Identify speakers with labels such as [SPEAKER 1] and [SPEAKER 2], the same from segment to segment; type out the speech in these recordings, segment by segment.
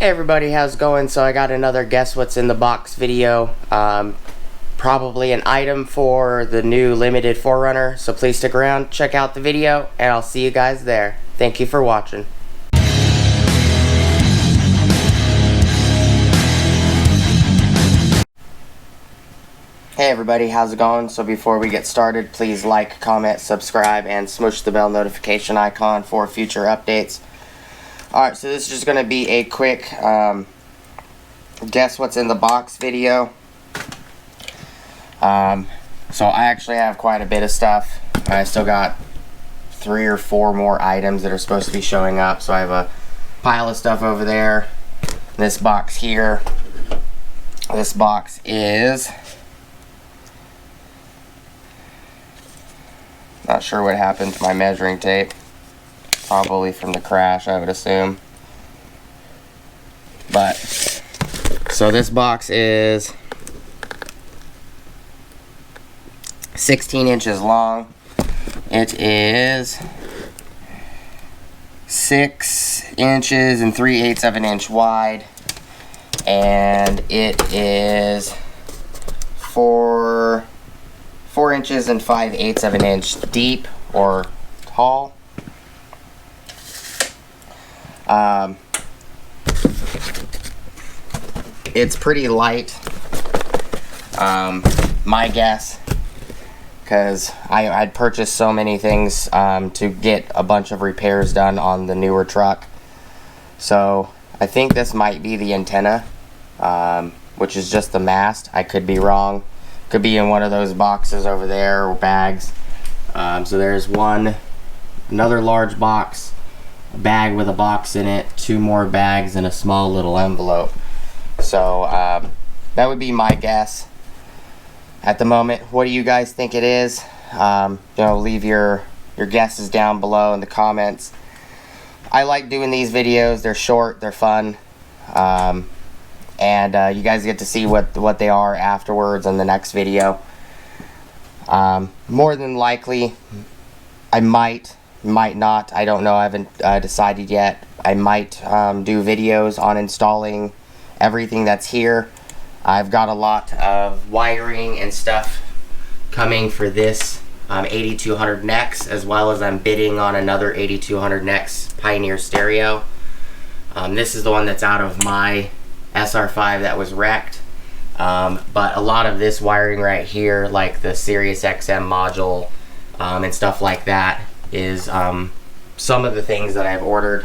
[SPEAKER 1] Hey everybody, how's it going? So I got another guess what's in the box video. Probably an item for the new limited 4Runner, so please stick around, check out the video, and I'll see you guys there. Thank you for watching. Hey everybody, how's it going? So before we get started, please like, comment, subscribe, and smush the bell notification icon for future updates. Alright, so this is just going to be a quick guess what's in the box video. So I actually have quite a bit of stuff. I still got 3 or 4 more items that are supposed to be showing up. So I have a pile of stuff over there. This box here. This box is... not sure what happened to my measuring tape. Probably from the crash, I would assume. But, so this box is 16 inches long. It is 6 inches and 3/8 of an inch wide. And it is 4 inches and 5/8 of an inch deep or tall. It's pretty light, my guess, because I'd purchased so many things to get a bunch of repairs done on the newer truck. So I think this might be the antenna, which is just the mast. I could be wrong. Could be in one of those boxes over there or bags. So there's another large box, a bag with a box in it, 2 more bags, and a small little envelope. So that would be my guess at the moment. What do you guys think it is? Leave your guesses down below in the comments. I like doing these videos. They're short, they're fun, and you guys get to see what they are afterwards in the next video. More than likely, I might not. I don't know. I haven't decided yet. I might do videos on installing everything that's here. I've got a lot of wiring and stuff coming for this 8200 NEX, as well as I'm bidding on another 8200 NEX Pioneer stereo. This is the one that's out of my SR5 that was wrecked. But a lot of this wiring right here, like the Sirius XM module and stuff like that, is some of the things that I've ordered,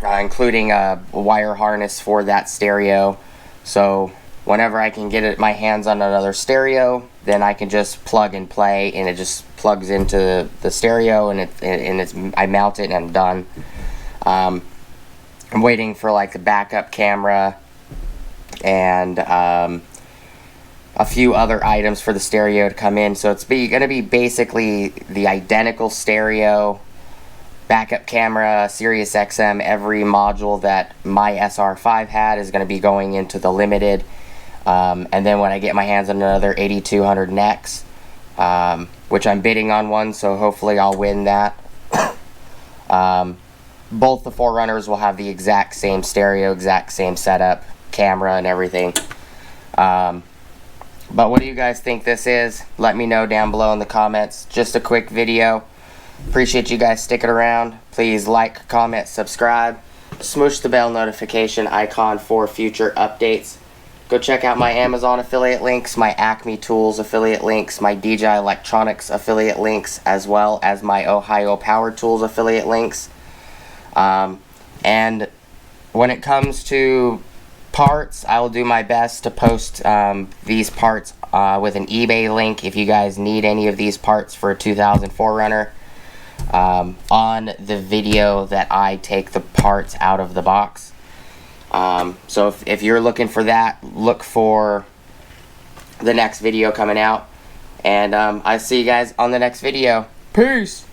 [SPEAKER 1] including a wire harness for that stereo. So whenever I can get my hands on another stereo, then I can just plug and play, and it just plugs into the stereo, and I mount it and I'm done. I'm waiting for like the backup camera and a few other items for the stereo to come in. So it's going to be basically the identical stereo, backup camera, Sirius XM, every module that my SR5 had is going to be going into the limited. And then when I get my hands on another 8200 NEX, which I'm bidding on one, so hopefully I'll win that. Both the 4Runners will have the exact same stereo, exact same setup, camera and everything. But what do you guys think this is? Let me know down below in the comments. Just a quick video. Appreciate you guys sticking around. Please like, comment, subscribe. Smoosh the bell notification icon for future updates. Go check out my Amazon affiliate links, my Acme Tools affiliate links, my DJI Electronics affiliate links, as well as my Ohio Power Tools affiliate links. And when it comes to parts, I will do my best to post these parts with an eBay link if you guys need any of these parts for a 2004 Runner on the video that I take the parts out of the box. So if you're looking for that, look for the next video coming out, and I see you guys on the next video. Peace!